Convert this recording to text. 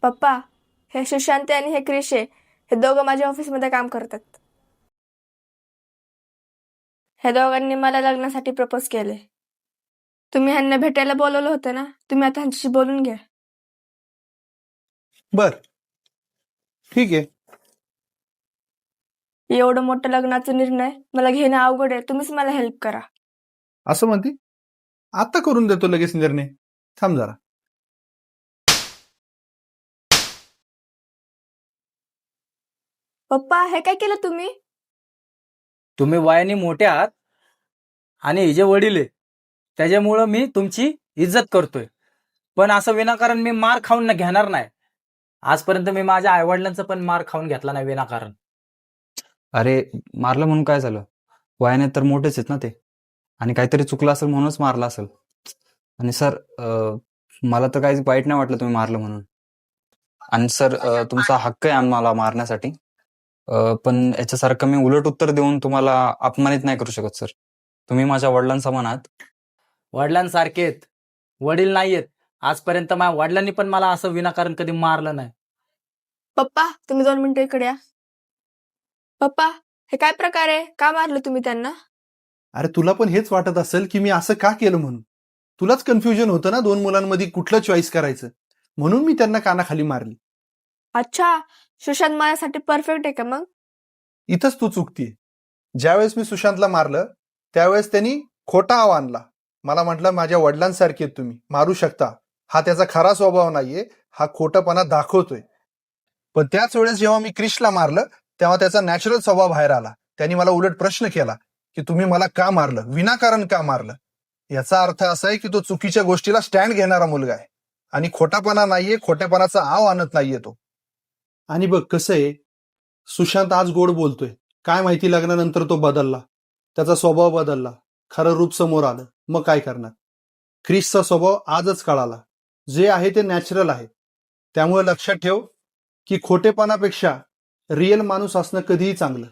पप्पा, हे सुशांत आणि हे क्रिश आहे, हे दोघं माझ्या ऑफिसमध्ये काम करतात. हे दोघांनी मला लग्नासाठी प्रपोज केले. तुम्ही ह्यांना भेटायला बोलवलं होतं ना, तुम्ही आता ह्यांच्याशी बोलून घ्या. बर, ठीक आहे. एवढं मोठं लग्नाचा निर्णय मला घेणं अवघड आहे. तुम्हीच मला हेल्प करा. असं म्हणते? आता करून देतो लगेच निर्णय. थांब जरा. पप्पा, हे काय केलं तुम्ही? तुम्ही वयाने मोठे आहात आणि हे जे वडील आहे त्याच्यामुळं मी तुमची इज्जत करतोय, पण असं विनाकारण मी मार खाऊन घेणार नाही. आजपर्यंत मी माझ्या आईवडिलांचा पण मार खाऊन घेतला नाही विनाकारण. अरे, मारलं म्हणून काय झालं? वयाने तर मोठेच आहेत ना ते, आणि काहीतरी चुकलं असेल म्हणूनच मारलं असेल. आणि सर, मला तर काही वाईट नाही वाटलं तुम्ही मारलं म्हणून. आणि सर, तुमचा हक्क आहे आम्हाला मारण्यासाठी, पण याच्यासारखं मी उलट उत्तर देऊन तुम्हाला अपमानित नाही करू शकत सर. तुम्ही माझ्या वडिलांसमान आहात. वडिलांसारखे आहेत, वडील नाहीयेत. आजपर्यंत माझ्या वडिलांनी पण मला असं विनाकारण कधी मारलं नाही. पप्पा, तुम्ही 2 मिनिटं इकडे या. पप्पा, हे काय प्रकार आहे? का मारलं तुम्ही त्यांना? अरे, तुला पण हेच वाटत असेल की मी असं का केलं म्हणून. तुलाच कन्फ्युजन होतं ना 2 मुलांमध्ये कुठलं चॉईस करायचं, म्हणून मी त्यांना कानाखाली मारली. अच्छा, सुशांत माझ्यासाठी परफेक्ट आहे का मग? इथंच तू चुकतीये. ज्यावेळेस मी सुशांतला मारलं त्यावेळेस त्यांनी खोटा आव आणला. मला म्हटलं माझ्या वडिलांसारखे आहेत तुम्ही, मारू शकता. हा त्याचा खरा स्वभाव नाहीये, हा खोटपणा दाखवतोय. पण त्याच वेळेस जेव्हा मी क्रिशला मारलं तेव्हा त्याचा नॅचरल स्वभाव बाहेर आला. त्यांनी मला उलट प्रश्न केला की तुम्ही मला का मारलं, विनाकारण का मारलं. याचा अर्थ असा आहे की तो चुकीच्या गोष्टीला स्टँड घेणारा मुलगा आहे आणि खोटापणा नाहीये, खोट्यापणाचा आव आणत नाहीये तो. आणि बघ कसं आहे, सुशांत आज गोड बोलतोय. काय माहिती लग्नानंतर तो बदलला, त्याचा स्वभाव बदलला, खरं रूप समोर आलं. मग काय करणार? क्रिसचा स्वभाव आजच कळाला. जे आहे ते नॅचरल आहे. त्यामुळे लक्षात ठेव की खोटेपणापेक्षा रिअल माणूस असणं कधीही चांगलं.